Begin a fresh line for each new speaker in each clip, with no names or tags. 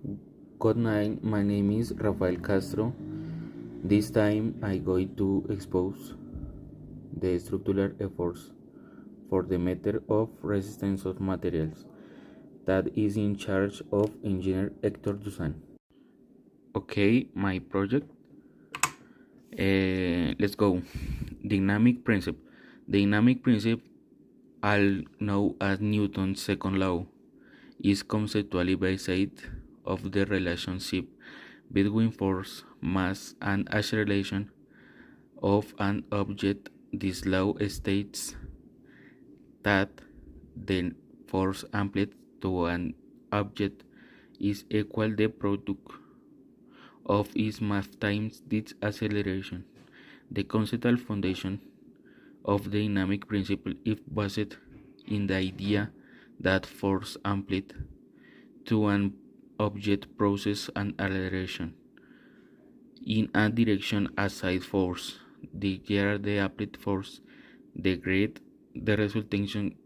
Good night, my name is Rafael Castro. This time I'm going to expose the structural efforts for the matter of resistance of materials that is in charge of engineer Hector Dusan. Okay, my project. Let's go. Dynamic principle. Dynamic principle, all known as Newton's second law, is conceptually based of the relationship between force, mass, and acceleration of an object. This law states that the force applied to an object is equal the product of its mass times its acceleration. The conceptual foundation of the dynamic principle is based in the idea that force applied to an object process an acceleration in a direction aside force. The greater the applied force, the greater the resulting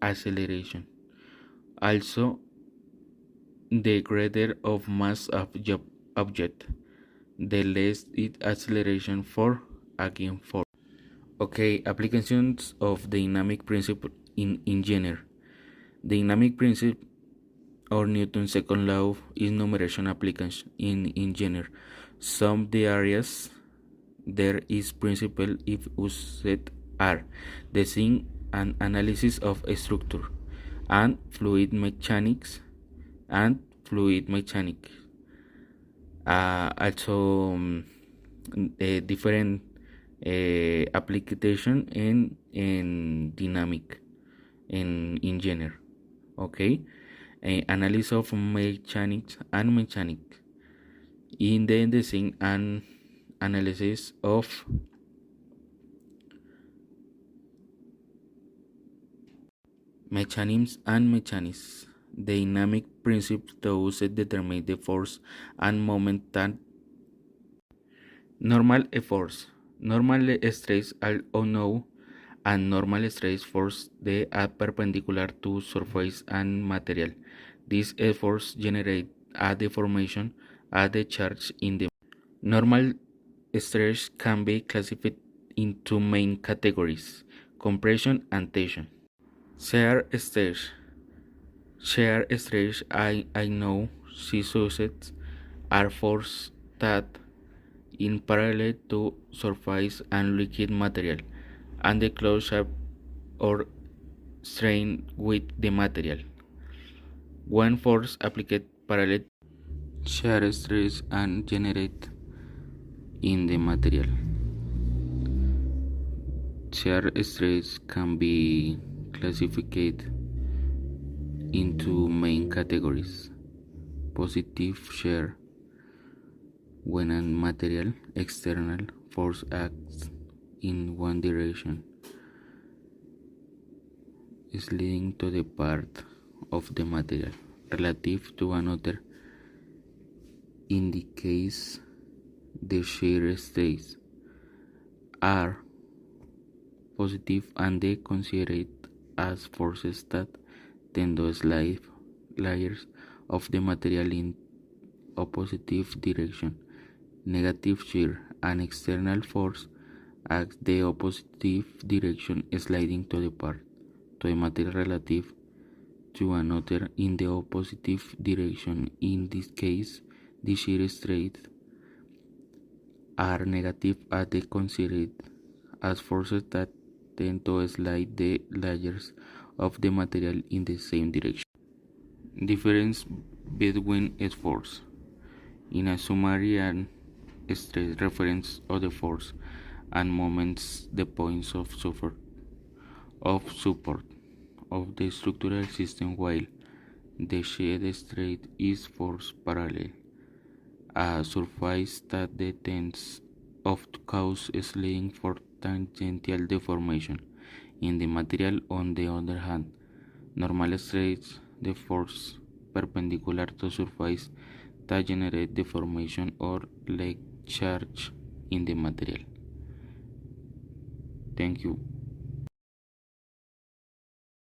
acceleration. Also, the greater of mass of object, the less its acceleration for again force. Okay, applications of dynamic principle in engineer. Dynamic principle or Newton's second law is numerous applications in engineer. Some of the areas there is principle if used are design and analysis of a structure and fluid mechanics and fluid mechanics. Also different application in dynamic in engineer. Okay, analysis of mechanics and mechanics in the design and analysis of mechanisms and mechanics. Dynamic principles those determine the force and moment that normal force, normal stress are unknown, and normal stress force they are perpendicular to surface and material. These efforts generate a deformation at the charge in the normal stress can be classified in two main categories: compression and tension. Shear stress. Shear stress I know C-sussets are forces that in parallel to surface and liquid material and the close up or strain with the material. One force applied parallel shear stress and generate in the material. Shear stress can be classified into main categories: positive shear, when a material external force acts in one direction, is leading to the part of the material relative to another, indicates the shear stress are positive and they considered as forces that tend to slide layers of the material in opposite direction. Negative shear, an external force acts the opposite direction, sliding to the part to a material relative to another in the opposite direction. In this case, the shear stress are negative as they considered as forces that tend to slide the layers of the material in the same direction. Difference between efforts. In a summary and stress reference of the force and moments the points of support of the structural system, while the shear stress is force parallel a surface that tends of to cause sliding for tangential deformation in the material. On the other hand, normal stress, the force perpendicular to surface that generate deformation or leg charge in the material. Thank you.